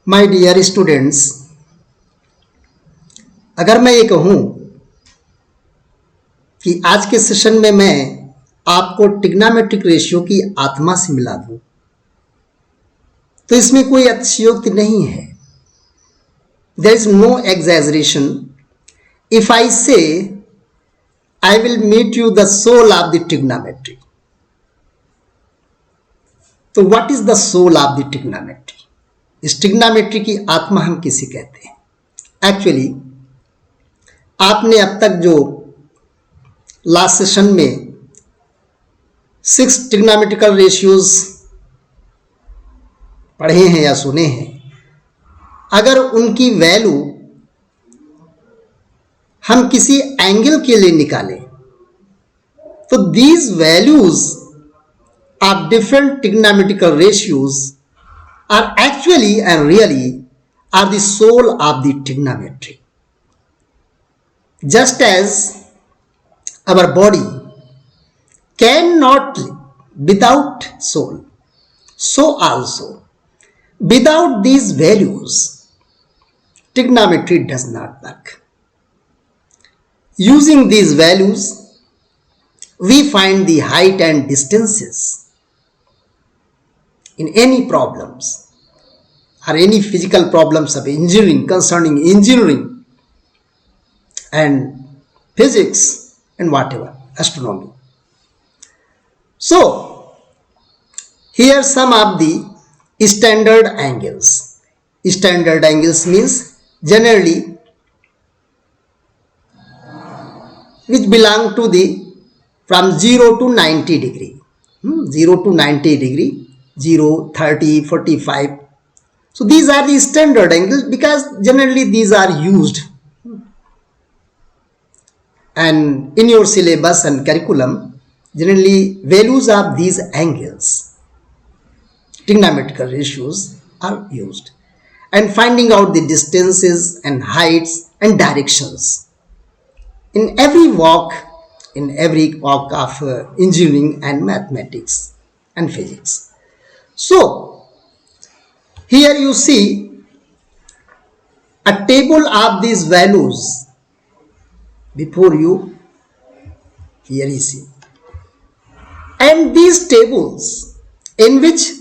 My dear students, अगर मैं ये कहूँ कि आज के सेशन में मैं आपको ट्रिग्नोमेट्रिक रेशियो की आत्मा से मिला दूँ, तो इसमें कोई अतिशयोक्ति नहीं है. There is no exaggeration if I say I will meet you the soul of the trigonometry. तो what is the soul of the trigonometry? इस ट्रिग्नोमेट्री की आत्मा हम किसे कहते हैं? एक्चुअली आपने अब तक जो लास्ट सेशन में 6 ट्रिग्नोमेट्रिकल रेशियोज पढ़े हैं या सुने हैं, अगर उनकी वैल्यू हम किसी एंगल के लिए निकालें तो these values of different trigonometrical ratios are actually and really are the soul of the trigonometry. Just as our body cannot live without soul, so also without these values trigonometry does not work. Using these values we find the height and distances in any problems or any physical problems of engineering, concerning engineering and physics and whatever, astronomy. So here some of the standard angles. Standard angles means generally which belong to the from 0 to 90 degree. 0 to 90 degree, 0, 30, 45. So these are the standard angles because generally these are used. And in your syllabus and curriculum, generally values of these angles, trigonometrical ratios are used. And finding out the distances and heights and directions. In every walk of engineering and mathematics and physics. So here you see a table of these values before you. Here you see, and these tables in which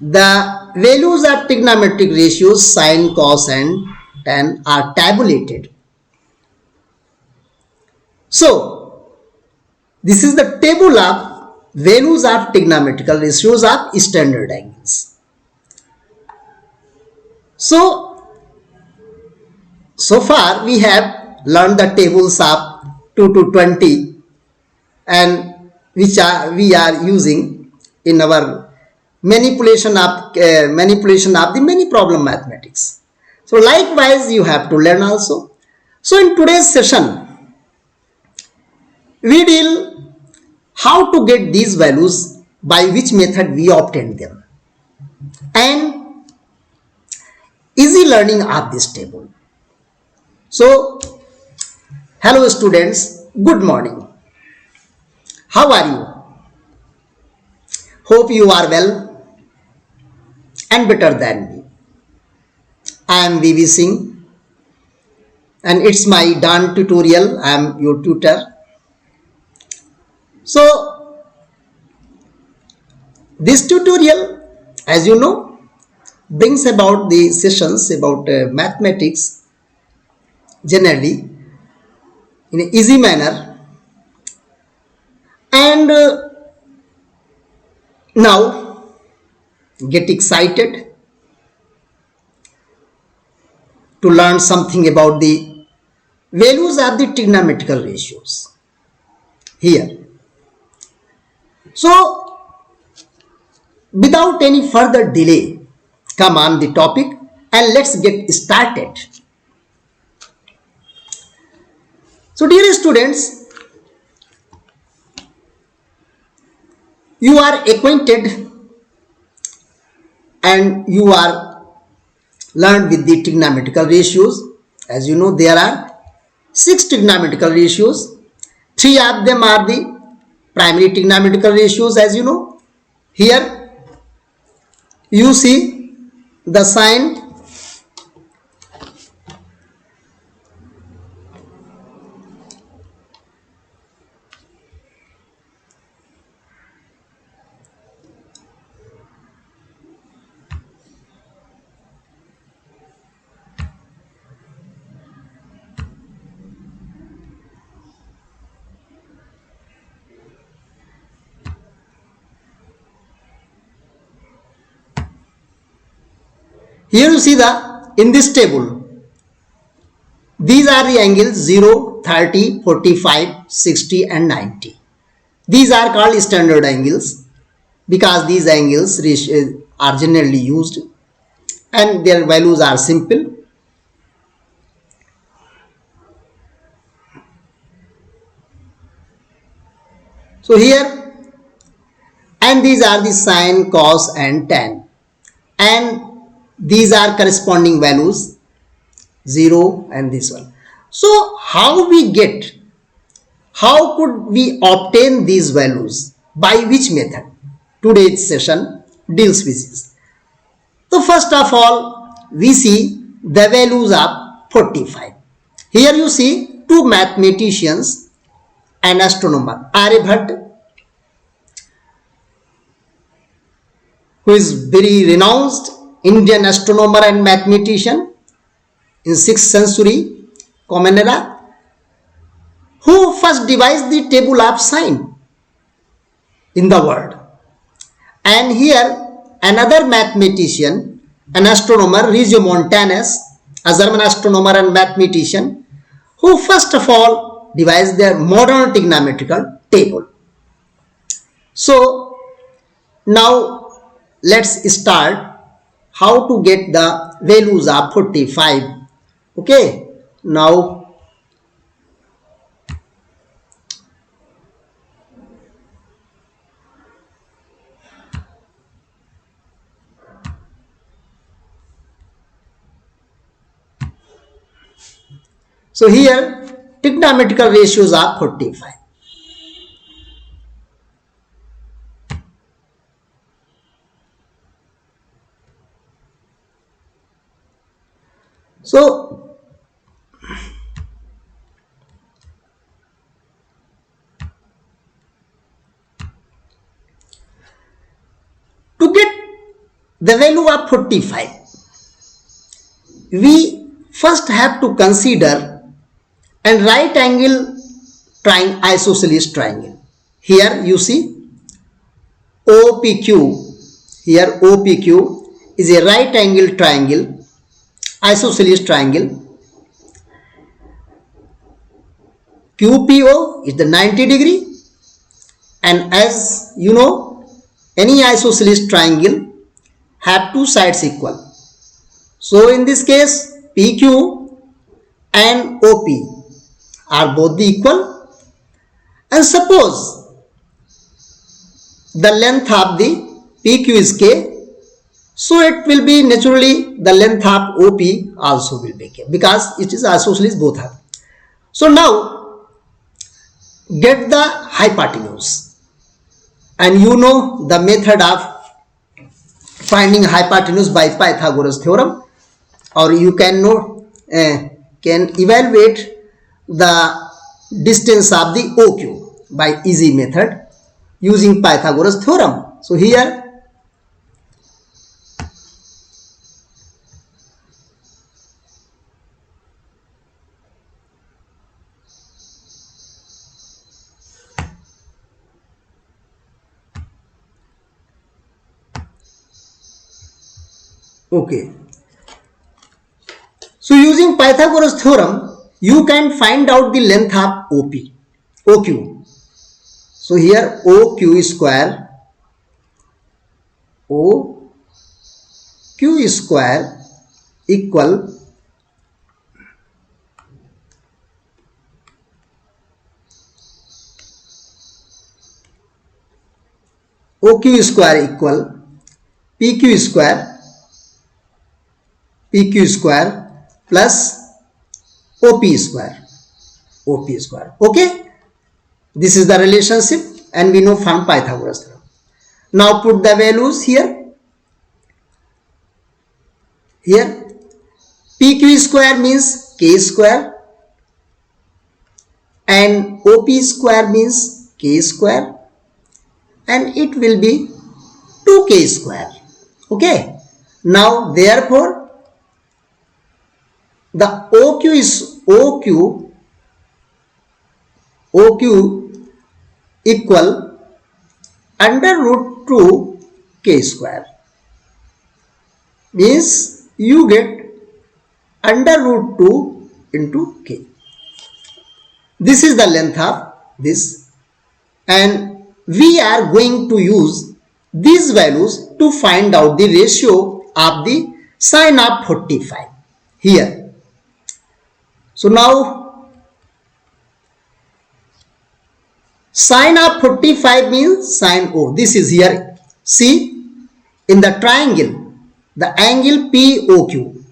the values of trigonometric ratios sine, cos and tan are tabulated. So this is the table of values of trigonometrical ratios of standard angles. So far we have learned the tables of 2 to 20 and which we are using in our manipulation of the many problem mathematics. So likewise you have to learn also. So in today's session we deal how to get these values, by which method we obtain them, and easy learning of this table. So hello students, good morning. How are you? Hope you are well and better than me. I am VV Singh and it's my done tutorial. I am your tutor. So this tutorial, as you know, brings about the sessions about mathematics generally in an easy manner, and now get excited to learn something about the values of the trigonometrical ratios here. So without any further delay, come on the topic and let's get started. So dear students, you are acquainted and you are learned with the trigonometrical ratios. As you know, there are 6 trigonometrical ratios. 3 of them are the primary trigonometrical ratios, as you know. Here you see the sign here you see in this table, these are the angles 0, 30, 45, 60 and 90. These are called standard angles because these angles are generally used and their values are simple. So here, and these are the sine, cos and tan, and these are corresponding values 0 and this one. So how could we obtain these values? By which method? Today's session deals with this. So first of all, we see the values of 45. Here you see two mathematicians and astronomer, Aryabhatta, who is very renowned Indian astronomer and mathematician in 6th century Common Era, who first devised the table of sign in the world. And here another mathematician and astronomer, Regiomontanus, a German astronomer and mathematician, who first of all devised their modern trigonometrical table. So now let's start how to get the values of 45. Okay, now so here trigonometrical ratios are 45. So to get the value of 45, we first have to consider a right angle isosceles triangle. Here you see OPQ. Here OPQ is a right angle triangle, isosceles triangle. QPO is the 90 degree, and as you know, any isosceles triangle have two sides equal. So in this case, PQ and OP are both the equal, and suppose the length of the PQ is K, so it will be naturally the length of OP also will be K because it is isosceles both are. So now get the hypotenuse, and you know the method of finding hypotenuse by Pythagoras theorem, or you can evaluate the distance of the OQ by easy method using Pythagoras theorem. So here okay. So using Pythagoras theorem, you can find out the length of OQ. So here OQ square equal PQ square plus OP square. Okay, this is the relationship, and we know from Pythagoras theorem. Now put the values here. Here PQ square means K square and OP square means K square, and it will be 2K square. Okay, now therefore the OQ is OQ equal under root 2 K square, means you get under root 2 into K. This is the length of this, and we are going to use these values to find out the ratio of the sine of 45 here. So now sine of 45 means sine O. This is here. See, in the triangle, the angle POQ.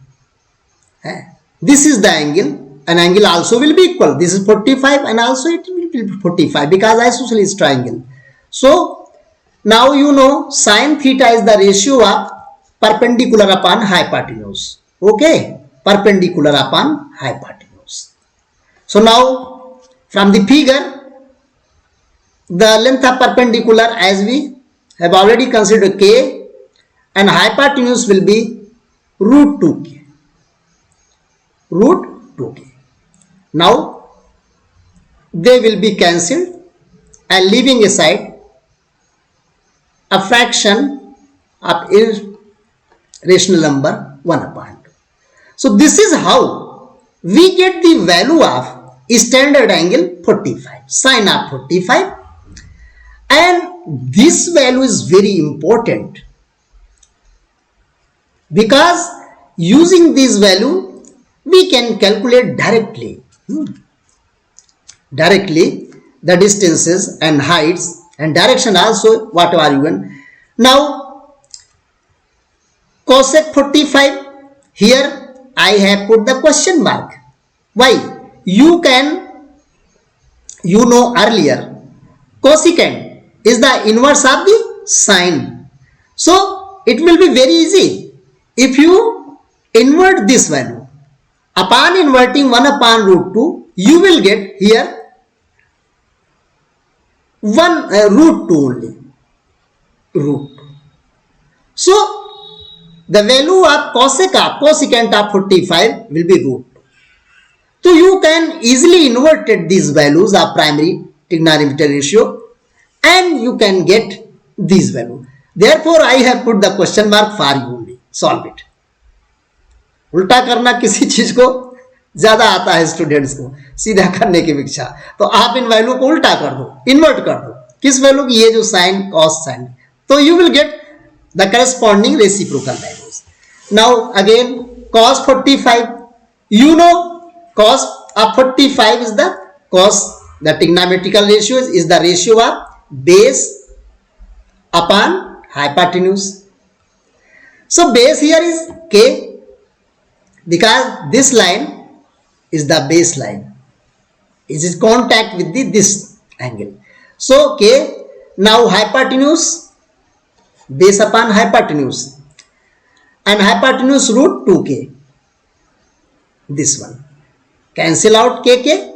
This is the angle. An angle also will be equal. This is 45 and also it will be 45 because isosceles triangle. So now you know sine theta is the ratio of perpendicular upon hypotenuse. Okay, perpendicular upon hypotenuse. So now from the figure, the length of perpendicular, as we have already considered, K, and hypotenuse will be root 2K. Root 2K. Now they will be cancelled, and leaving aside a fraction of irrational number 1 upon 2. So this is how we get the value of standard angle 45, sine of 45, and this value is very important because using this value we can calculate directly the distances and heights and direction also, whatever you want. Now cosec 45, here I have put the question mark. Why? You know earlier cosecant is the inverse of the sine, so it will be very easy if you invert this value. Upon inverting 1 upon root 2, you will get here 1 root 2 only, root 2. So the value of cosecant of 45 will be root 2. So you can easily invert these values of primary trigonometric ratio and you can get these values. Therefore I have put the question mark for you only. Solve it. उल्टा करना किसी चीज को ज्यादा आता है students को सीधा करने की अपेक्षा, तो आप इन वैल्यू को उल्टा कर दो, इन्वर्ट कर दो. किस वैल्यू की? ये जो साइन कॉस साइन, तो you will get the corresponding reciprocal values. Now again cos 45, you know cos of 45 is the cos, the trigonometrical ratio is the ratio of base upon hypotenuse. So base here is K, because this line is the baseline, it is contact with this angle. So K. Now hypotenuse, base upon hypotenuse, and hypotenuse root 2K. This one cancel out KK,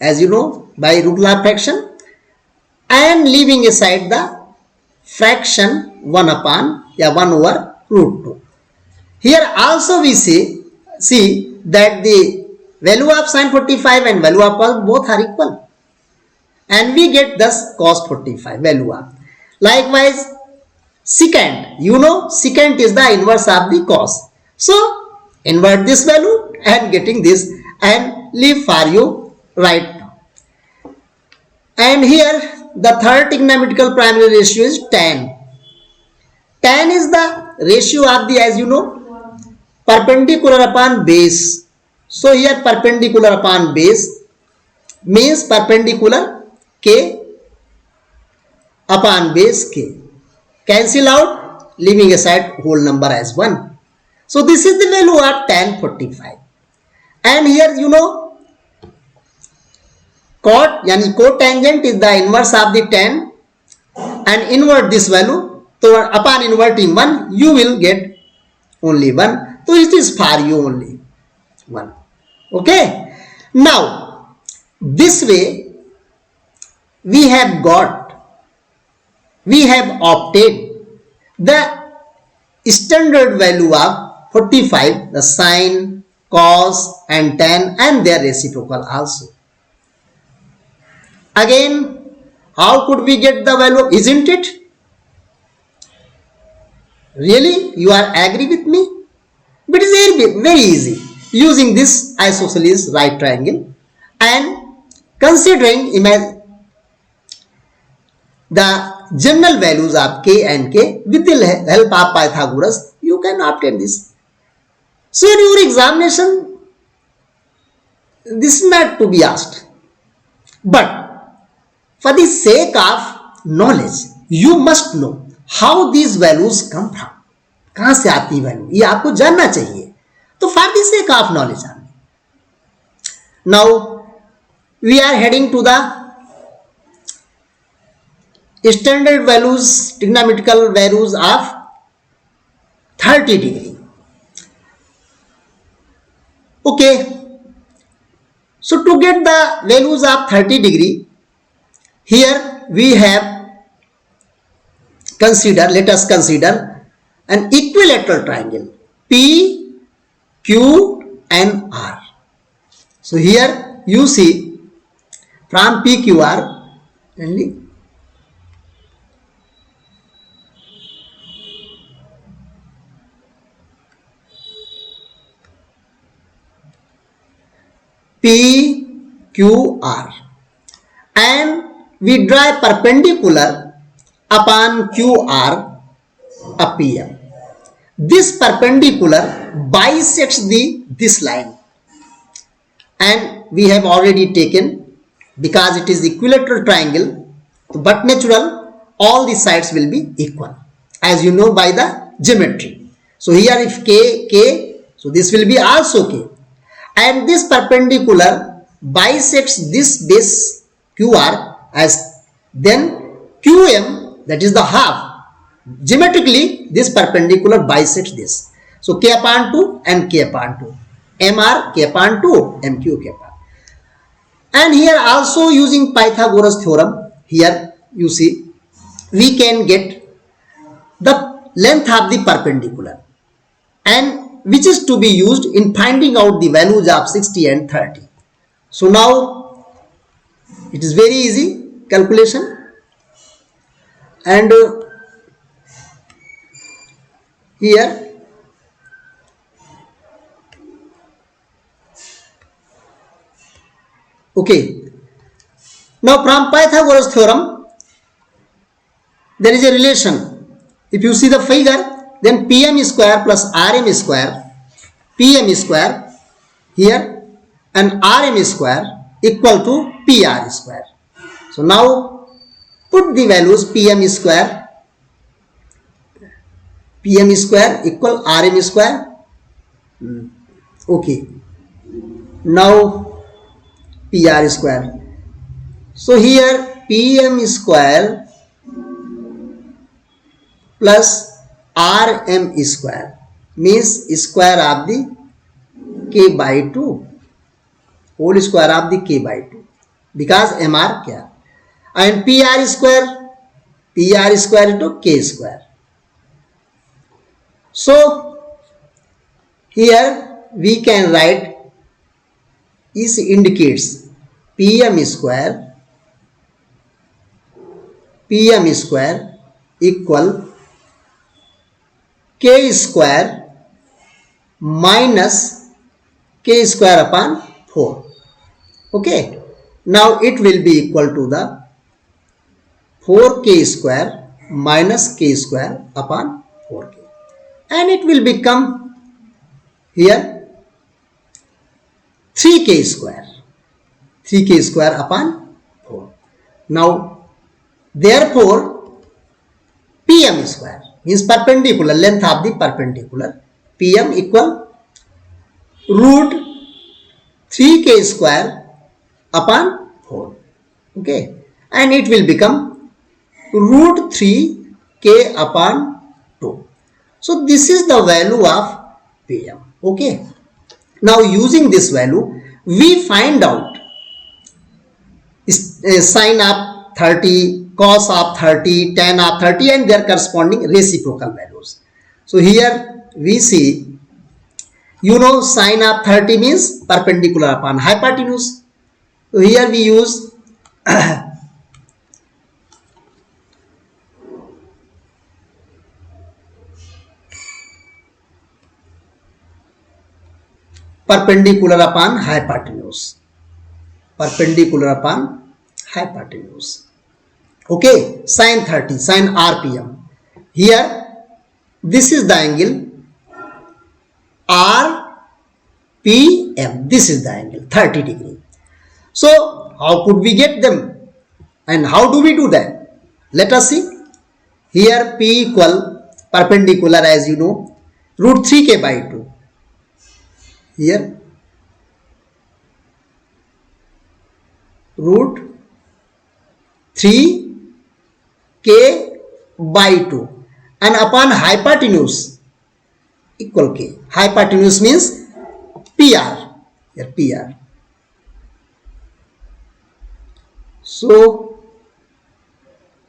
as you know, by root law fraction, and leaving aside the fraction 1 upon 1 over root 2. Here also we see that the value of sin 45 and value of cos both are equal, and we get thus cos 45 value of. Likewise secant, you know secant is the inverse of the cos, so invert this value and getting this, and leave for you right now. And here the third trigonometrical primary ratio is tan. Tan is the ratio of the, as you know, perpendicular upon base. So here perpendicular upon base means perpendicular K upon base K. Cancel out, leaving aside whole number as 1. So this is the value of tan 45. And here you know cot, yani cotangent is the inverse of the tan, and invert this value. So upon inverting 1, you will get only 1. So So it is for you only 1. Okay. Now this way we have obtained the standard value of 45, the sine, cos and tan and their reciprocal also. Again, how could we get the value? Isn't it? Really? You are agree with me? But it is very easy. Using this isosceles right triangle and considering the general values of k and k with the help of Pythagoras, you can obtain this. So in your examination, this is not to be asked. But for the sake of knowledge, you must know how these values come from. कहाँ से आती value, ये आपको जानना चाहिए. तो for the sake of knowledge. Now we are heading to the standard values, trigonometrical values of 30 degree. Okay. So to get the values of 30 degree, here we have let us consider an equilateral triangle P, Q and R. So here you see from PQR only PQR and we draw perpendicular upon QR a PM. This perpendicular bisects this line and we have already taken, because it is equilateral triangle, but natural all the sides will be equal, as you know by the geometry. So here if K, so this will be also K. And this perpendicular bisects this base QR as then QM, that is the half. Geometrically this perpendicular bisects this. So K upon 2 and K upon 2. MR K upon 2, MQ K upon. And here also using Pythagoras theorem, here you see we can get the length of the perpendicular, and which is to be used in finding out the values of 60 and 30. So now it is very easy calculation, and here okay. Now from Pythagoras theorem there is a relation. If you see the figure, then PM square plus RM square, PM square here and RM square equal to PR square. So now put the values PM square equal RM square. Okay. Now PR square. So here PM square plus RM square means square of the K by 2, whole square of the K by 2, because MR क्या, and PR square into K square. So here we can write, this indicates PM square equal K square minus K square upon 4. Okay. Now it will be equal to the 4K square minus K square upon 4K. And it will become here 3K square upon 4. Now therefore PM square means perpendicular, length of the perpendicular, PM equal root 3K square upon 4. Okay. And it will become root 3K upon 2. So this is the value of pm. Okay. Now using this value, we find out sine of 30, cos of 30, tan of 30 and their corresponding reciprocal values. So here we see, you know, sine of 30 means perpendicular upon hypotenuse. So here we use perpendicular upon hypotenuse. Perpendicular upon hypotenuse. Okay, sine 30, sine RPM. Here, this is the angle RPM. This is the angle 30 degree. So, how could we get them? And how do we do that? Let us see. Here, P equal perpendicular, as you know, root 3k by 2. Here, root 3k by 2 and upon hypotenuse equal k. Hypotenuse means PR. Here PR. So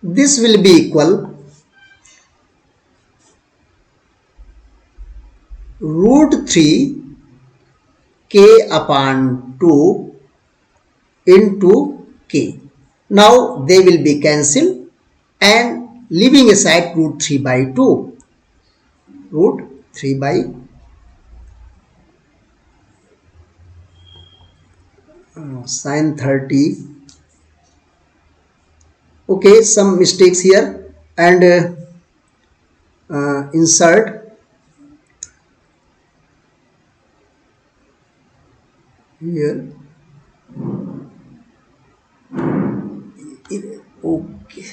this will be equal root 3 k upon 2 into k. Now they will be cancelled and leaving aside root 3 by 2. Root 3 by sine 30. Okay, some mistakes here and insert here. Okay,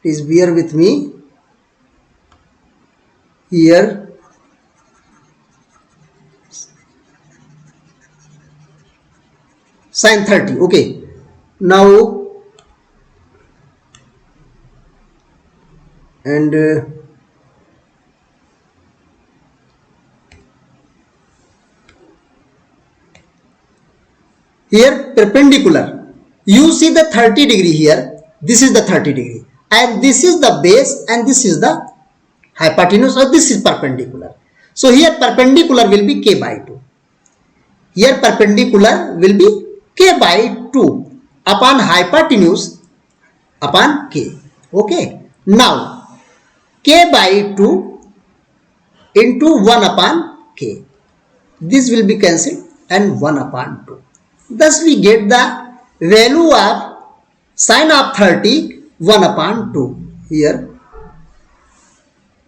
please bear with me. Here sine 30. Okay, now and here perpendicular. You see the 30 degree here. This is the 30 degree and this is the base and this is the hypotenuse, or this is perpendicular. So here perpendicular will be k by 2. Here perpendicular will be k by 2 upon hypotenuse upon k. Okay. Now k by 2 into 1 upon k. This will be cancelled and 1 upon 2. Thus we get the value of sine of 30 1 upon 2. Here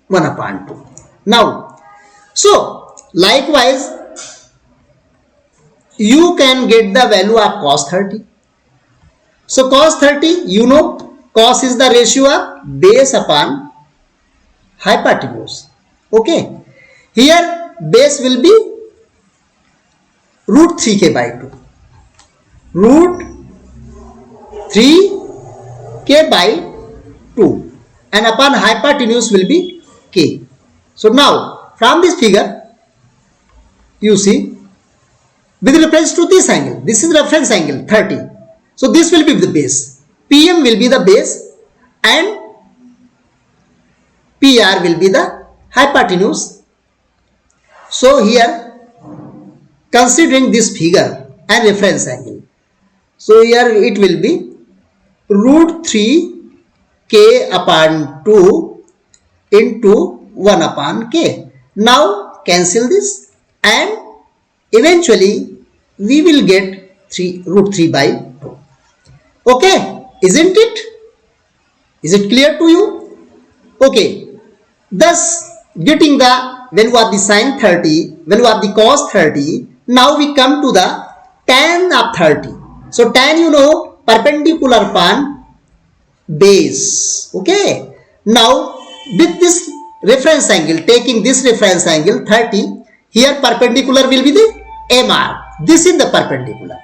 1 upon 2. Now, so likewise you can get the value of cos 30. So cos 30, you know, cos is the ratio of base upon hypotenuse. Okay. Here base will be root 3k by 2. Root 3k by 2 and upon hypotenuse will be k. So now from this figure you see, with reference to this angle, this is reference angle 30. So this will be the base. PM will be the base and PR will be the hypotenuse. So here, considering this figure and reference angle, so here it will be root 3k upon 2 into 1 upon k. Now cancel this and eventually we will get root 3 by 2. Okay, isn't it? Is it clear to you? Okay, thus getting the value of the sine 30, value of the cos 30, now we come to the tan of 30. So tan, you know, perpendicular upon base. Okay, now with this reference angle, taking this reference angle 30, here perpendicular will be the MR. This is the perpendicular.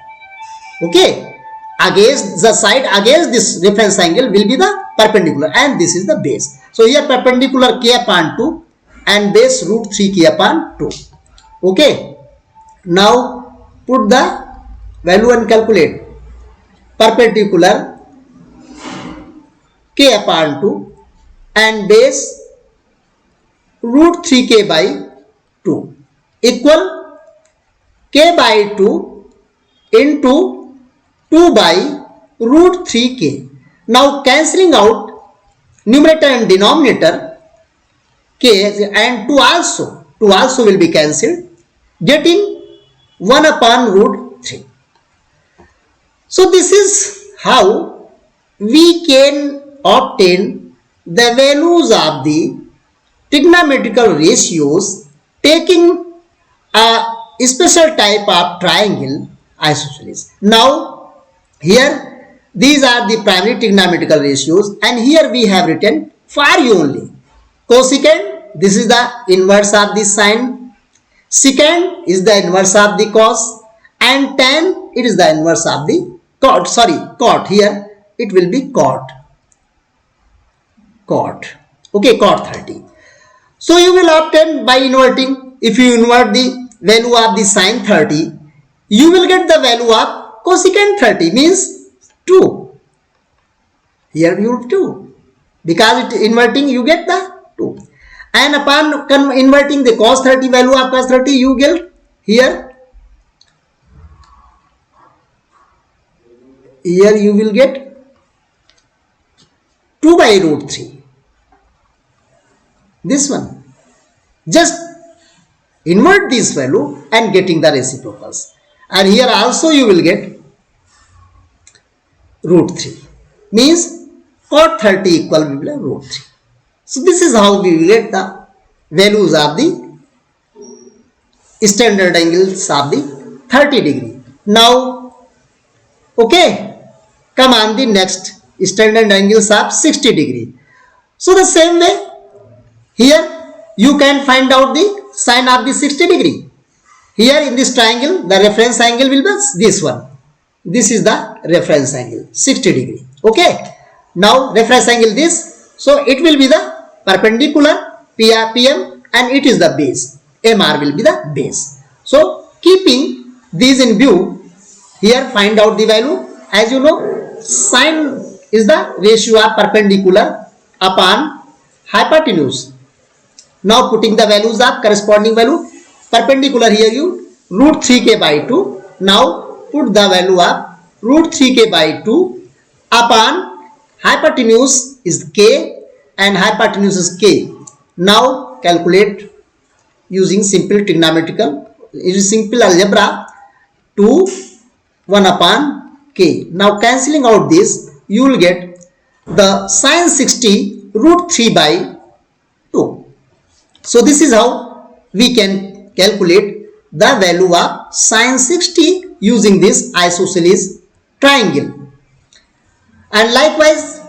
Okay, against the side, against this reference angle will be the perpendicular and this is the base. So here perpendicular k upon 2 and base root 3k upon 2. Okay. Now put the value and calculate. Perpendicular k upon 2 and base root 3k by 2 equal k by 2 into 2 by root 3k. Now cancelling out numerator and denominator k and 2 also will be cancelled, getting 1 upon root 3. So this is how we can obtain the values of the trigonometrical ratios taking a special type of triangle isosceles. Now here these are the primary trigonometrical ratios, and here we have written for u only. Cosecant, this is the inverse of the sine. Secant is the inverse of the cos, and tan, it is the inverse of the cot. Cot, here it will be cot. Okay, cot 30. So you will obtain by inverting. If you invert the value of the sine 30, you will get the value of cosecant 30, means 2. Here you have 2. Because it inverting, you get the 2. And upon inverting the cos 30, value of cos 30, you get here you will get 2 by root 3. This one. Just invert this value and getting the reciprocals. And here also you will get root 3. Means cot 30 equal will be root 3. So this is how we will get the values of the standard angles of the 30 degree. Now, okay, come on the next standard angles of 60 degree. So the same way, here you can find out the sine of the 60 degree. Here in this triangle, the reference angle will be this one. This is the reference angle, 60 degree. Okay. Now reference angle this. So it will be the perpendicular PM and it is the base. MR will be the base. So keeping these in view, here find out the value. As you know, sine is the ratio of perpendicular upon hypotenuse. Now putting the values of corresponding value, perpendicular here you root 3k by 2. Now put the value of root 3k by 2 upon hypotenuse is k and hypotenuse is k. Now calculate using simple trigonometrical, simple algebra, 2 1 upon k. Now cancelling out this, you will get the sine 60 root 3 by 2. So this is how we can calculate the value of sine 60 using this isosceles triangle. And likewise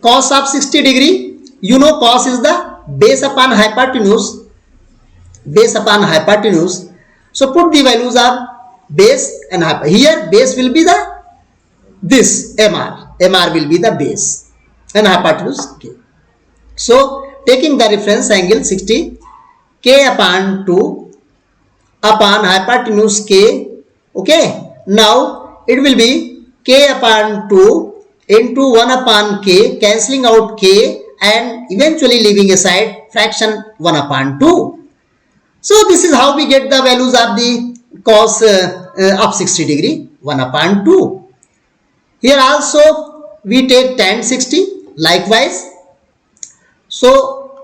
cos of 60 degree, you know cos is the base upon hypotenuse. So put the values of base and hypotenuse. Here base will be the this MR will be the base and hypotenuse k. So taking the reference angle 60, k upon 2 upon hypotenuse k. Okay. Now it will be k upon 2 into 1 upon k, cancelling out k and eventually leaving aside fraction 1 upon 2. So this is how we get the values of the cos of 60 degree, 1 upon 2. Here also we take tan 60 likewise. So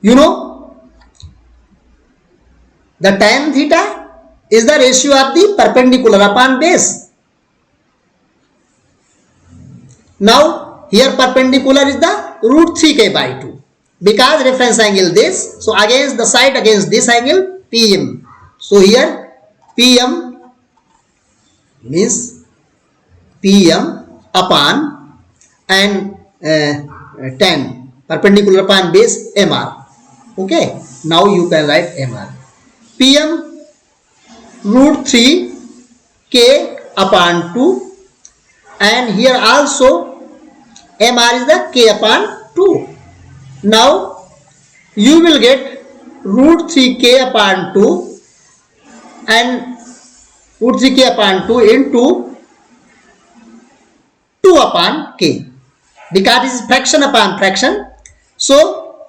you know the tan theta is the ratio of the perpendicular upon base. Now here perpendicular is the root 3k by 2 because reference angle this. So against the side against this angle PM. So here PM means PM upon and tan perpendicular upon base MR. Okay. Now you can write MR. PM root 3 k upon 2 and here also mr is the k upon 2. Now you will get root 3k upon 2 and root 3k upon 2 into 2 upon k, because this is fraction upon fraction. So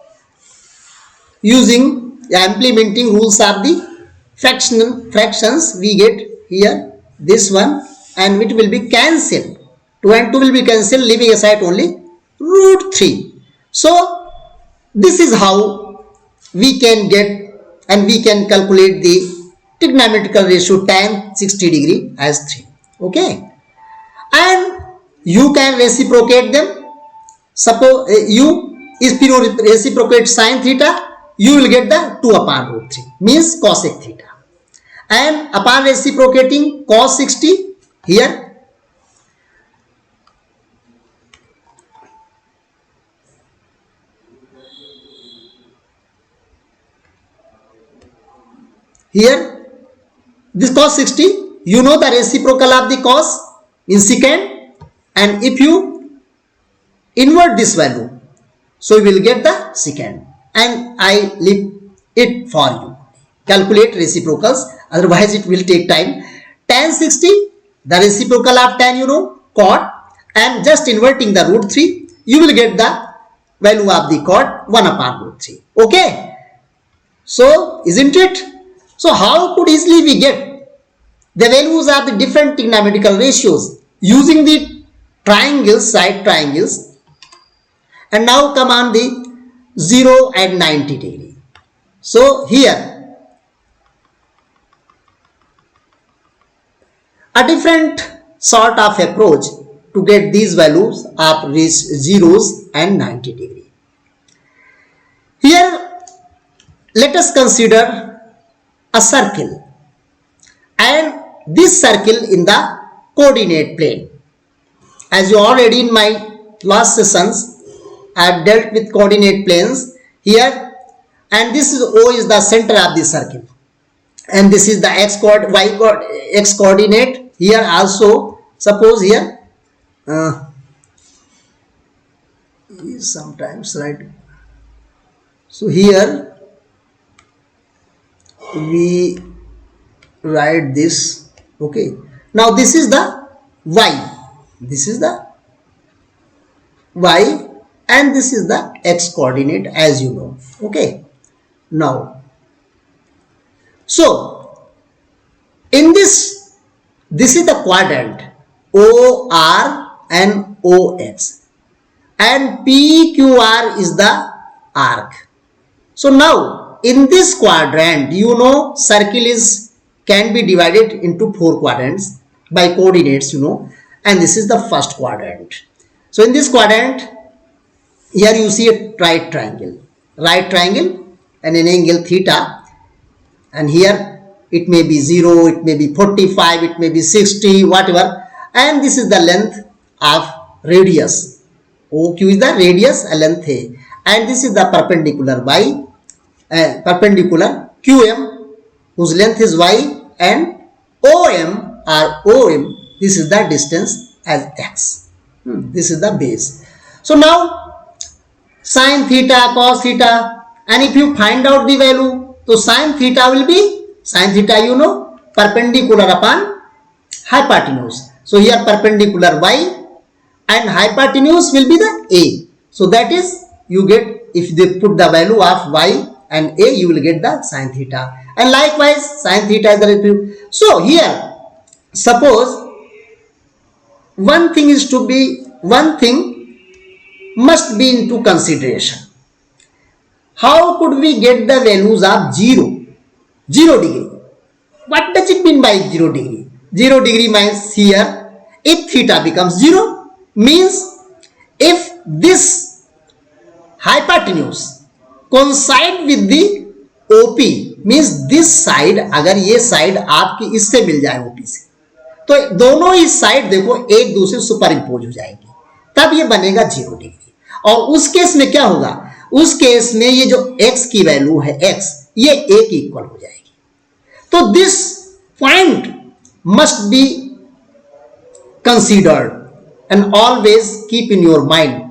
using implementing rules of the fractions, we get here this one, and it will be cancelled. 2 and 2 will be cancelled, leaving aside only root 3. So this is how we can get and we can calculate the trigonometrical ratio tan 60 degree as 3. Okay, and you can reciprocate them. Suppose if you reciprocate sin theta, you will get the 2 upon root 3, means cosec theta. And upon reciprocating cos 60, here this cos 60, you know the reciprocal of the cos in secant, and if you invert this value, so you will get the secant, and I leave it for you. Calculate reciprocals, otherwise it will take time. Tan 60, the reciprocal of tan you know, cot, and just inverting the root 3, you will get the value of the cot 1 upon root 3. Okay, so isn't it? So how could easily we get the values of the different trigonometrical ratios using the triangles, side triangles, and now come on the 0 and 90 degree. So here a different sort of approach to get these values of zeros and 90 degree. Here let us consider a circle, and this circle in the coordinate plane. As you already in my last sessions I have dealt with coordinate planes here, and this is O is the center of the circle, and this is the x coordinate. Here also, suppose here sometimes right. So here we write this. Okay, now this is the y, this is the y, and this is the x coordinate, as you know. Okay, now so in this is the quadrant OR and OX, and PQR is the arc. So now in this quadrant, you know, circle can be divided into 4 quadrants by coordinates, you know, and this is the first quadrant. So in this quadrant, here you see a right triangle and an angle theta, and here it may be 0, it may be 45, it may be 60, whatever, and this is the length of radius. OQ is the radius, a length है, and this is the perpendicular y, perpendicular QM, whose length is y, and OM or OM, this is the distance as x. This is the base. So now sin theta, cos theta, and if you find out the value, so sin theta will be, sin theta you know, perpendicular upon hypotenuse. So here perpendicular y and hypotenuse will be the a. So that is, you get, if they put the value of y and a, you will get the sin theta, and likewise sin theta is the reciprocal. So here suppose one thing must be into consideration. How could we get the values of 0 degree? What does it mean by 0 degree? 0 degree means here if theta becomes 0, means if this hypotenuse coincide with the OP, means this side, अगर ये side आपकी इससे मिल जाए OP से, तो दोनों ही side देखो एक दूसरे सुपर इंपोज हो जाएगी, तब ये बनेगा 0 डिग्री. और उस केस में क्या होगा? उस केस में ये जो x की वैल्यू है x, ये a की इक्वल हो जाएगी. तो this point must be considered and always keep in your mind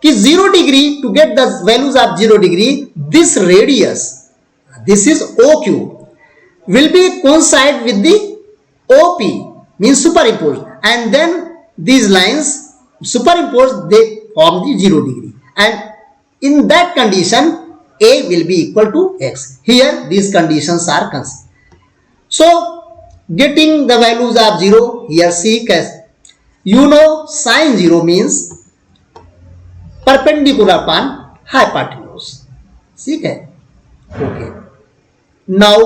कि 0 degree, to get the values of 0 degree, this radius, this is OQ, will be coincide with the OP, means superimposed, and then these lines superimposed, they form the 0 degree, and in that condition A will be equal to X. Here these conditions are considered. So getting the values of 0, here see, you know sin 0 means perpendicular upon hypotenuse. ठीक है, okay. Now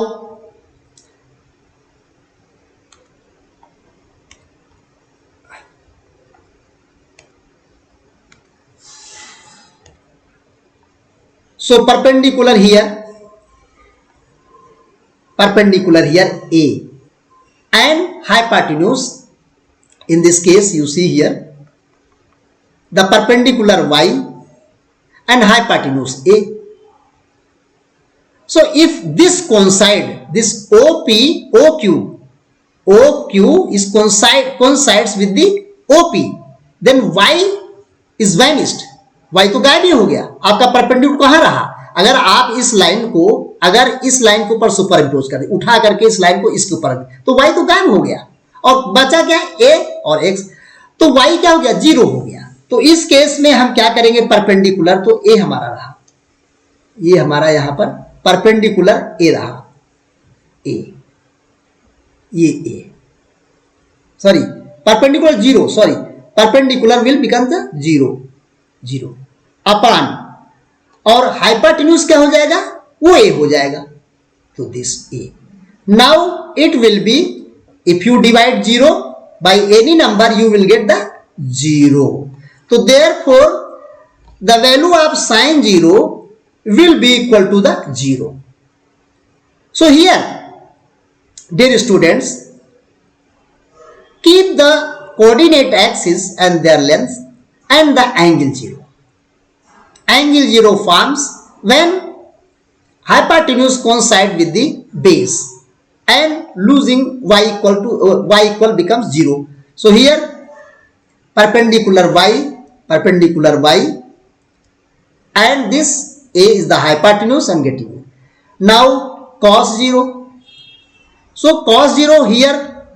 so perpendicular here A and hypotenuse, in this case you see here the perpendicular Y and hypotenuse A. So if this coincide, this OQ is coincides with the OP, then Y is vanished. Y तो गायब ही हो गया, आपका perpendicular कहाँ रहा? अगर आप इस लाइन को ऊपर सुपर इम्पोज कर दे, उठा करके इस लाइन को इसके ऊपर, तो Y तो गायब हो गया और बचा क्या? A और X. तो Y क्या हो गया? 0 हो गया. तो इस केस में हम क्या करेंगे? परपेंडिकुलर, तो A हमारा रहा, ये हमारा यहां पर परपेंडिकुलर A रहा, A, ये A, sorry perpendicular 0, sorry perpendicular will become the 0 अपान, और हाइपोटेन्यूज क्या हो जाएगा? वो A हो जाएगा. तो this A. Now it will be, if you divide 0 by any number you will get the 0. So therefore the value of sin 0 will be equal to the 0. So here, dear students, keep the coordinate axis and their length and the angle 0. Angle 0 forms when hypotenuse coincide with the base and losing y equal becomes 0. So here perpendicular y and this A is the hypotenuse I'm getting it. Now cos 0. So cos 0 here,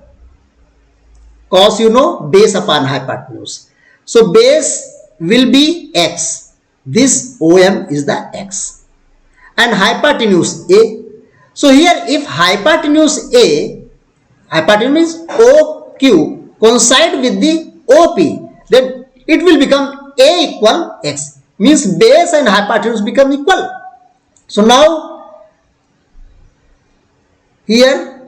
cos you know base upon hypotenuse. So base will be X. This OM is the X and hypotenuse A. So here if hypotenuse OQ coincide with the OP, then it will become A equal X, means base and hypotenuse become equal. So now here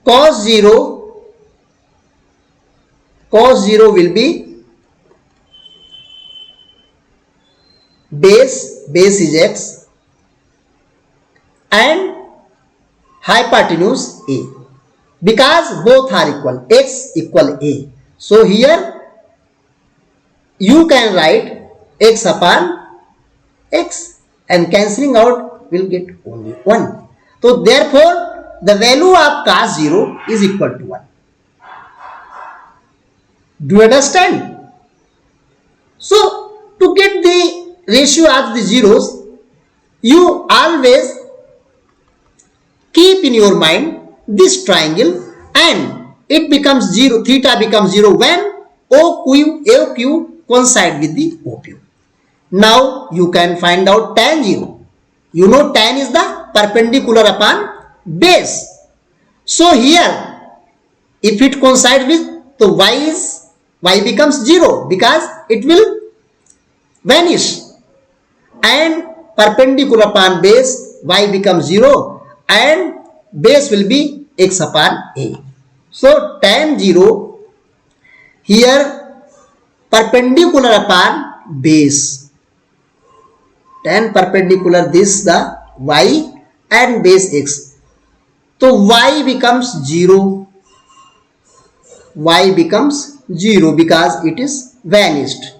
cos 0 will be base is X and hypotenuse A, because both are equal, X equal A. So here you can write X upon X and cancelling out will get only 1. So therefore the value of cos 0 is equal to 1. Do you understand? So to get the ratio of the zeros, you always keep in your mind this triangle and it becomes 0, theta becomes 0 when OQ coincide with the OP. Now you can find out tan 0. You know tan is the perpendicular upon base. So here if it coincides with, the y becomes 0 because it will vanish, and perpendicular upon base y becomes 0 and base will be X upon A. So tan 0 here perpendicular upon base, tan perpendicular this the y and base X. So y becomes 0 because it is vanished.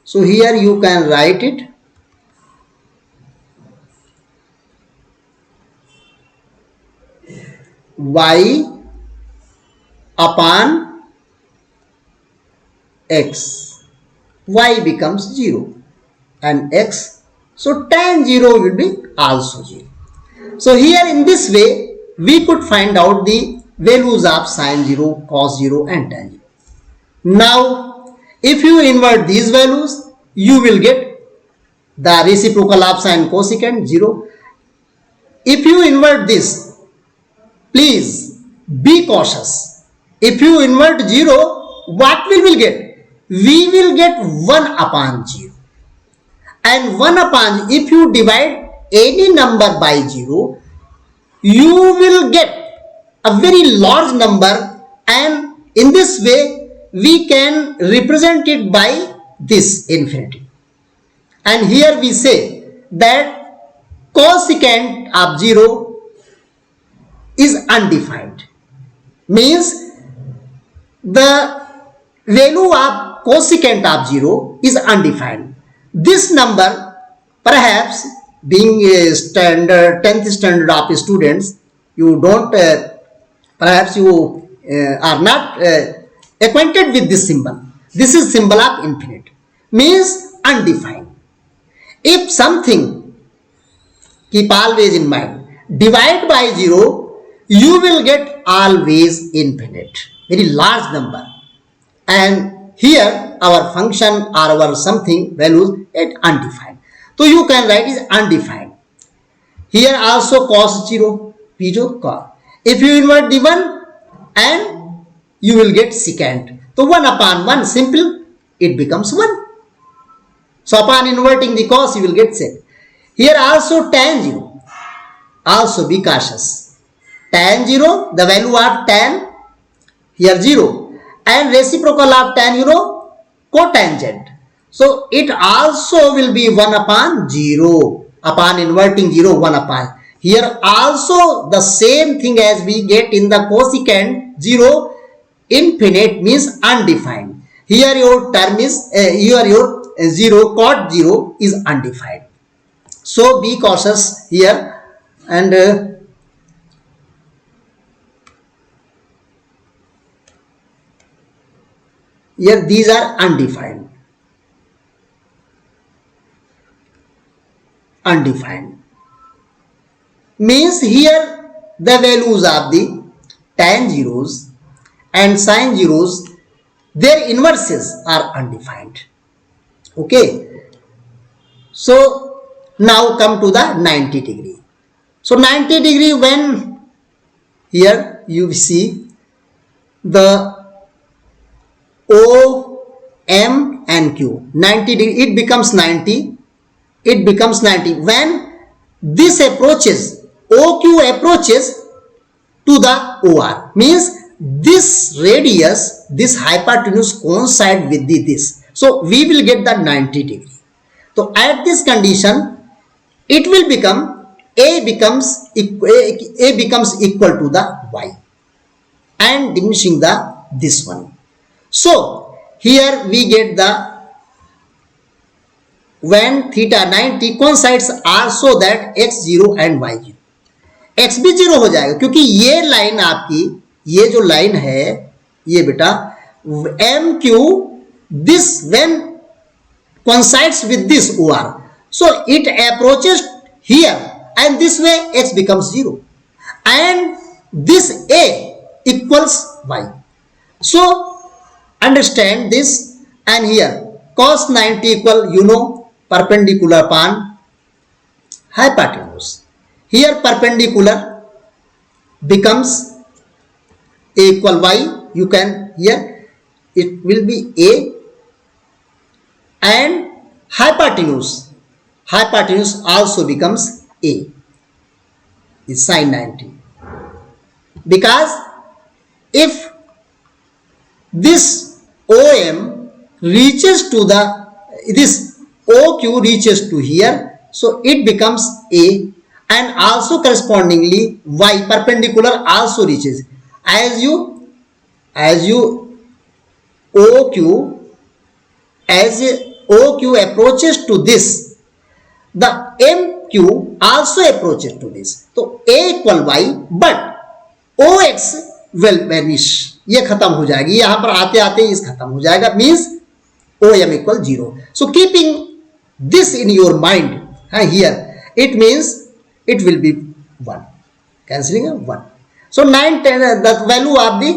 So here you can write it y upon x, y becomes 0 and x, so tan 0 will be also 0. So here in this way we could find out the values of sine 0, cos 0 and tan 0. Now if you invert these values, you will get the reciprocal of sine cosecant 0. If you invert this, please be cautious. If you invert 0, what we will get? We will get 1 upon 0. And 1 upon, if you divide any number by 0, you will get a very large number, and in this way we can represent it by this infinity. And here we say that cosecant of 0 is undefined, means the value of cosecant of 0 is undefined. This number, perhaps being a standard 10th standard of students, you don't perhaps you are not acquainted with this symbol. This is symbol of infinite, means undefined. If something, keep always in mind, divide by 0, you will get always infinite, very large number. And here our function or our something values is undefined. So you can write is undefined. Here also cos 0, P0 cos. If you invert the 1, and you will get secant. So 1 upon 1, simple, it becomes 1. So upon inverting the cos, you will get sec. Here also tan 0. Also be cautious. Tan 0, the value of tan, here 0. And reciprocal of tan 0, cotangent. So it also will be 1 upon 0. Upon inverting 0, 1 upon. Here also the same thing as we get in the cosecant 0, infinite means undefined. Here your term is, your 0, cot 0 is undefined. So be cautious here, and here these are undefined. Undefined means here the values of the tan zeros and sine zeros, their inverses are undefined. Okay, so now come to the 90 degree. So 90 degree, when here you see the O, M and Q, 90 degree, it becomes 90, it becomes 90. When this approaches, OQ approaches to the OR, means this radius, this hypotenuse coincide with this. So we will get the 90 degree. So at this condition, it will become A becomes equal to the Y and diminishing the this one. So here we get the, when theta 90 coincides are so that x0 and y0, x भी 0 हो जाएगा, क्योंकि ये line आपकी, ये जो line है ये बेटा MQ, this when coincides with this OR, so it approaches here and this way x becomes 0 and this A equals y. So understand this, and here cos 90 equal, you know, perpendicular upon hypotenuse. Here perpendicular becomes A equal y, you can, here it will be A, and hypotenuse also becomes A, is sine 90, because if this OM reaches to the, this OQ reaches to here, so it becomes A, and also correspondingly Y perpendicular also reaches. As you OQ, as OQ approaches to this, the MQ also approaches to this. So A equal Y, but OX will vanish, ये खत्म हो जाएगी, यहां पर आते आते इस खत्म हो जाएगा, means OM equal 0. So keeping this in your mind here, it means it will be 1, cancelling 1. So 9 10 the value of the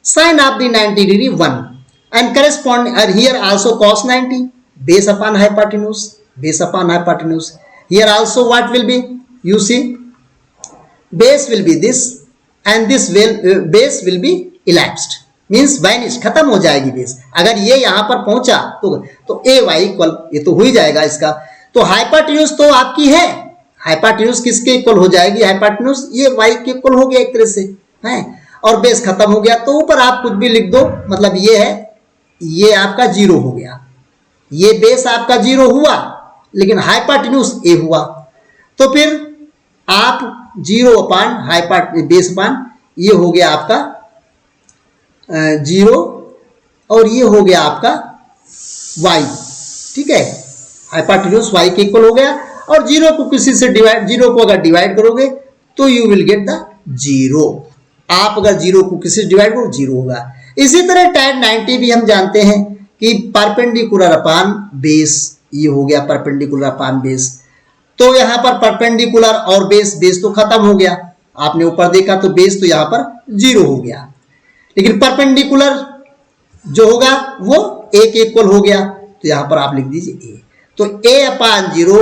sine of the 90 degree 1, and correspond here also cos 90 base upon hypotenuse, base upon hypotenuse. Here also what will be, you see, base will be this and this will base will be elapsed, means winish, खत्म हो जाएगी base. अगर ये यहां पर पहुंचा तो ए Y equal, ये तो हो ही जाएगा इसका. तो हाइपोटेन्यूज तो आपकी है, हाइपोटेन्यूज किसके इक्वल हो जाएगी, हाइपोटेन्यूज ये वाई के इक्वल हो गया एक तरह से है, और बेस खत्म हो गया. तो ऊपर आप कुछ भी लिख दो, मतलब ये है, ये आपका 0 हो गया, ये बेस आपका 0 हुआ, लेकिन हाइपोटेन्यूज ए हुआ. तो फिर आप 0 अपान बेस अपान, ये हो गया आपका 0, और ये हो गया आपका y, ठीक है, हाइपोटेन्यूज y के इक्वल हो गया. और 0 को किसी से डिवाइड, 0 को अगर डिवाइड करोगे तो यू विल गेट द 0. आप अगर 0 को किसी से डिवाइड करो 0 होगा. इसी तरह tan 90 भी हम जानते हैं कि परपेंडिकुलर अपान बेस, ये हो गया परपेंडिकुलर अपान बेस. तो यहां पर परपेंडिकुलर और बेस, बेस तो खत्म हो गया, आपने ऊपर देखा तो बेस तो यहां पर 0 हो गया, लेकिन परपेंडिकुलर जो होगा वो a के इक्वल हो गया. तो यहां पर आप लिख दीजिए a. तो a upon 0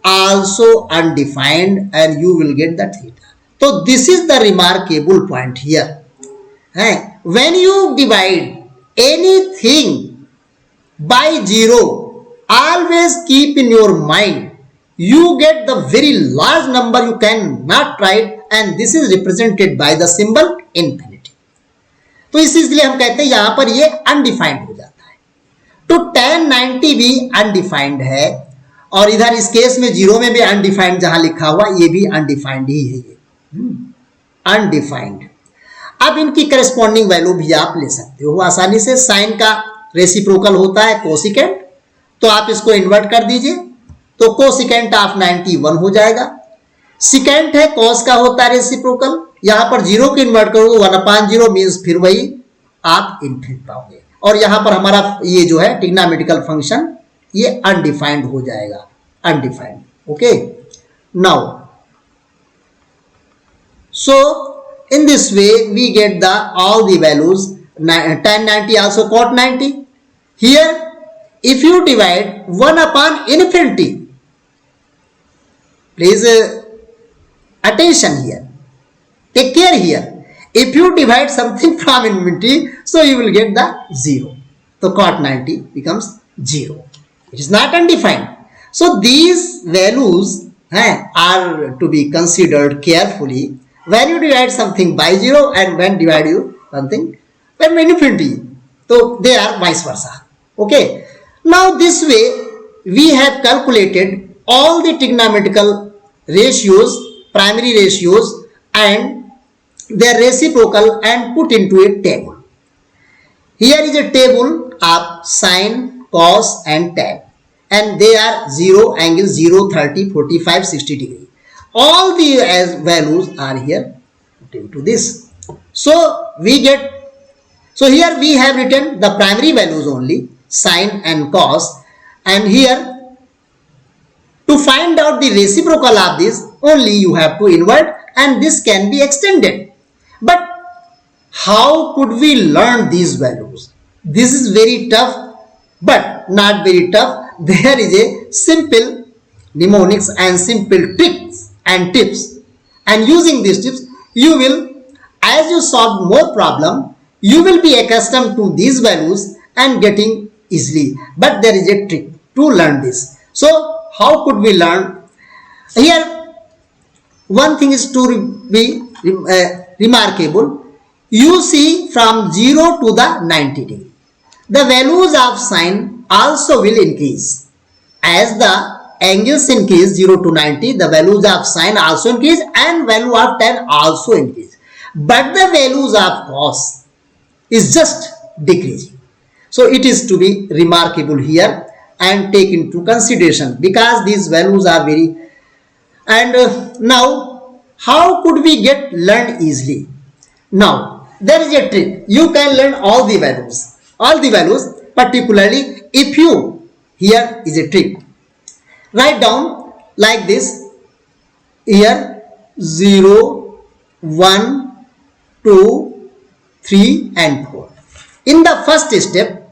also undefined and you will get the theta. तो this is the remarkable point here है. When you divide anything by 0, always keep in your mind you get the very large number you cannot write, and this is represented by the symbol infinity. तो इसलिए हम कहते हैं यहां पर ये undefined हो जाता है. तो tan 90 भी अनडिफाइंड है, और इधर इस केस में 0 में भी अनडिफाइंड जहां लिखा हुआ, ये भी अनडिफाइंड ही है, ये अनडिफाइंड. अब इनकी करस्पॉन्डिंग वैल्यू भी आप ले सकते हो आसानी से. साइन का रेसिप्रोकल होता है कोसिकेंट, तो आप इसको इन्वर्ट कर दीजिए, तो कोसिकेंट ऑफ 90 1 हो जाएगा. सिकेंट है कॉस का होता है रेसिप्रोकल, यहां पर 0 को इन्वर्ट करोगे 1/0 मीन्स फिर वही आप इन्फिनिट पाओगे. और यहां पर हमारा ये जो है ट्रिग्नोमेट्रिकल फंक्शन ये अनडिफाइंड हो जाएगा, undefined. Okay, now so in this way we get the all the values. tan 90 also cot 90. Here if you divide 1/infinity, please attention here, take care here. If you divide something from infinity, so you will get the 0. So cot 90 becomes 0. It is not undefined. So these values are to be considered carefully when you divide something by 0 and when divide you something by infinity. So they are vice versa. Okay. Now this way we have calculated all the trigonometrical ratios, primary ratios and their reciprocal and put into a table. Here is a table of sine, cos and tan, and they are 0, angle 0, 30, 45, 60 degree. All the values are here put into this. So we get, so here we have written the primary values only, sine and cos, and here to find out the reciprocal of this only you have to invert, and this can be extended. But how could we learn these values? This is very tough, but not very tough. There is a simple mnemonics and simple tricks and tips, and using these tips you will, as you solve more problem, you will be accustomed to these values and getting easily. But there is a trick to learn this. So how could we learn? Here one thing is to be remarkable. You see from 0 to the 90 degree, the values of sine also will increase. As the angles increase 0 to 90, the values of sine also increase and value of tan also increase. But the values of cos is just decreasing. So it is to be remarkable here and take into consideration, because these values are very. And now how could we get learn easily? Now there is a trick. You can learn all the values, particularly if you, here is a trick. Write down like this, here 0, 1, 2, 3 and 4. In the first step,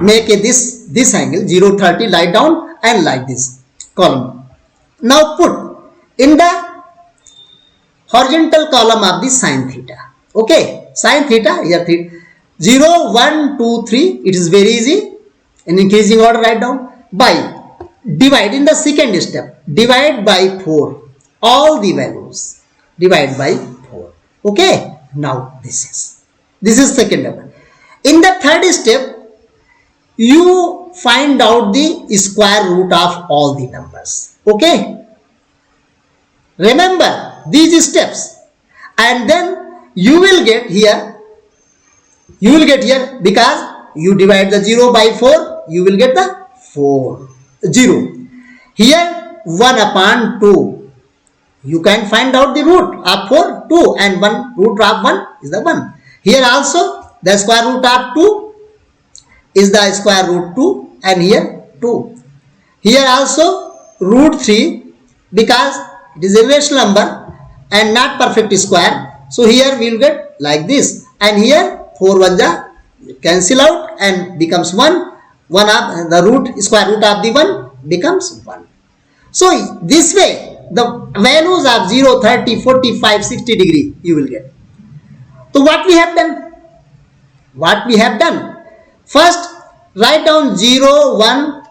make a this angle 0, 30, lie down and like this column. Now put in the horizontal column of the sine theta. Okay, sine theta, here 0, 1, 2, 3, it is very easy. In increasing order, write down by divide in the second step, divide by 4 all the values, divide by 4. Okay, now this is second step. In the third step, you find out the square root of all the numbers. Okay, remember these steps, and then you will get here because you divide the 0 by 4, you will get the 0. Here 1 upon 2, you can find out the root of 4, 2, and 1 root of 1 is the 1. Here also the square root of 2 is the square root 2, and here 2. Here also root 3, because it is a rational number and not perfect square. So here we will get like this, and here 4 1 cancel out and becomes 1. 1 of the root, square root of the 1 becomes 1. So this way the values of 0, 30, 45, 60 degree you will get. So what we have done? First, write down 0, 1,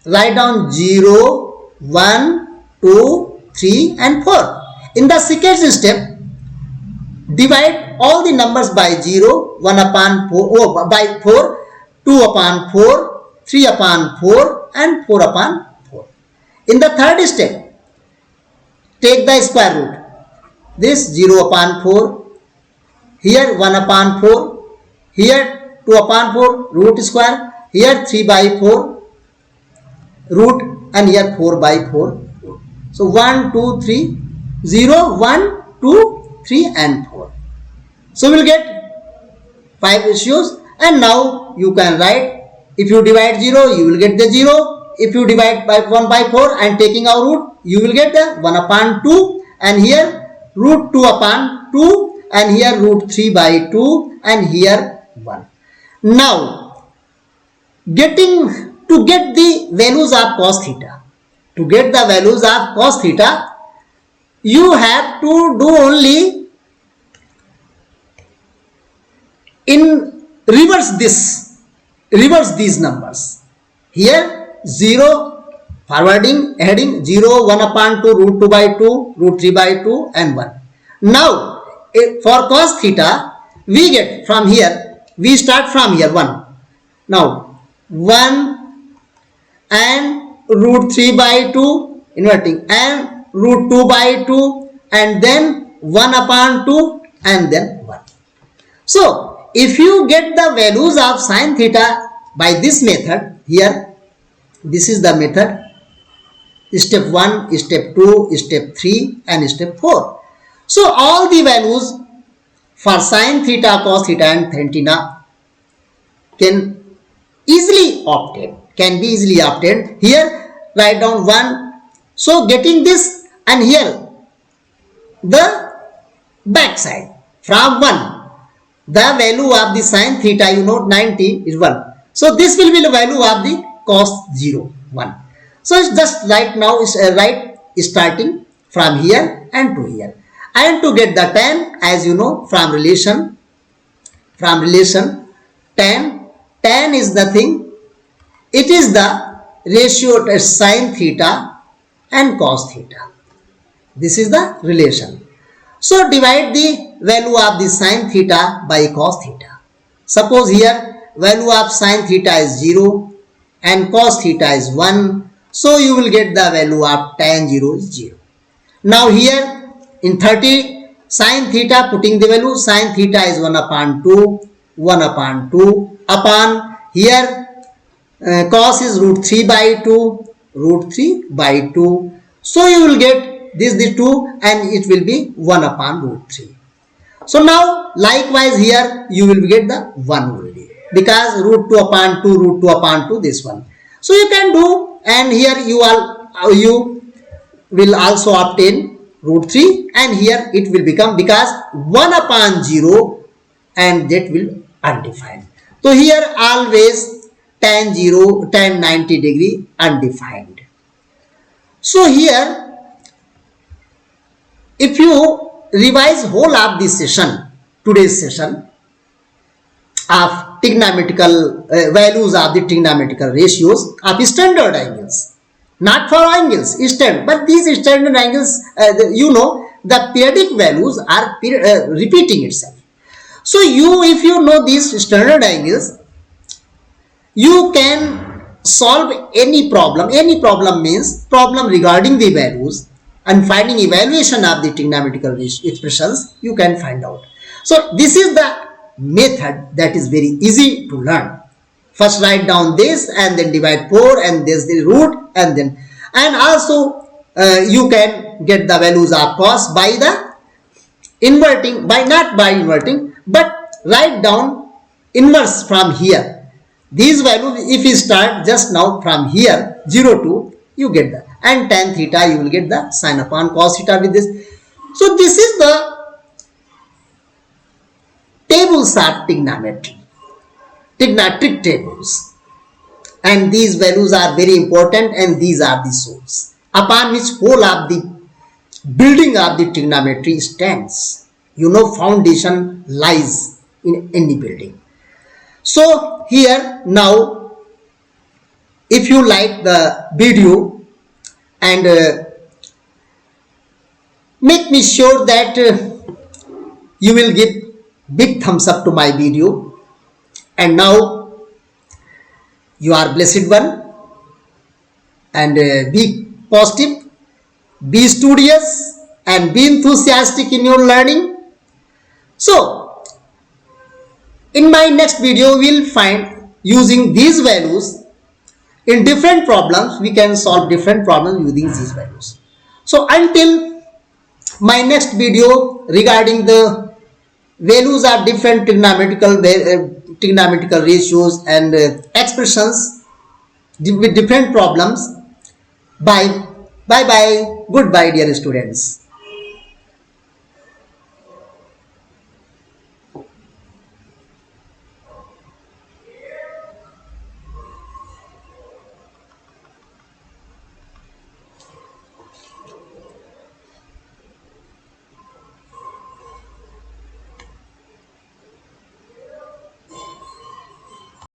write down 0, 1, 2, 3 and 4. In the second step, divide all the numbers by 0, 1 upon 4, by 4, 2 upon 4, 3 upon 4 and 4 upon 4. In the third step, take the square root. This 0 upon 4, here 1 upon 4, here 2 upon 4, root square, here 3 by 4, root, and here 4 by 4. So 1, 2, 3, 0, 1, 2, 3 and 4. So we will get 5 ratios, and now you can write, if you divide 0, you will get the 0. If you divide by 1 by 4 and taking our root, you will get the 1 upon 2, and here root 2 upon 2, and here root 3 by 2, and here 1. Now, to get the values of cos theta, you have to do only in reverse these numbers. Here 0 forwarding, heading 0, 1 upon 2, root 2 by 2, root 3 by 2 and 1. Now for cos theta, we get from here, we start from here 1. Now 1 and root 3 by 2 inverting, and root 2 by 2, and then 1 upon 2 and then 1. So if you get the values of sine theta by this method, here this is the method, step 1, step 2, step 3 and step 4. So all the values for sine theta, cos theta and tan theta can be easily obtained. Here write down 1. So getting this, and here the back side from 1. The value of the sine theta, 90 is 1. So this will be the value of the cos 0, 1. So it's just right now is starting from here and to here. And to get the tan, as you know from relation, tan is nothing. It is the ratio of sine theta and cos theta. This is the relation. So divide the value of the sine theta by cos theta. Suppose here value of sine theta is 0 and cos theta is 1. So you will get the value of tan 0 is 0. Now here in 30 sine theta, putting the value, sine theta is 1 upon 2 upon here cos is root 3 by 2. So you will get this 2 and it will be 1 upon root 3. So now likewise here you will get the 1 only, because root 2 upon 2, root 2 upon 2, this one. So you can do, and here you will also obtain root 3, and here it will become, because 1 upon 0 and that will undefined. So here always tan 0, tan 90 degree undefined. So here if you revise whole of this session, today's session of trigonometrical values of the trigonometrical ratios of standard angles, not for angles, standard, but these standard angles, the periodic values are repeating itself. So if you know these standard angles, you can solve any problem. Any problem means problem regarding the values, and finding evaluation of the trigonometrical expressions you can find out. So this is the method that is very easy to learn. First write down this and then divide 4 and this the root, and also you can get the values of cos by the inverting, not by inverting, but write down inverse from here. These values, if you start just now from here 0 to, you get that, and tan theta you will get the sine upon cos theta with this. So this is the tables of trigonometry, trigonometric tables, and these values are very important, and these are the source upon which whole of the building of the trigonometry stands. Foundation lies in any building. So here now, if you like the video, and make me sure that you will give big thumbs up to my video. And now you are blessed one, and be positive, be studious, and be enthusiastic in your learning. So in my next video we will find, using these values in different problems, we can solve different problems using these values. So until my next video regarding the values of different trigonometrical ratios and expressions with different problems, bye bye, goodbye dear students.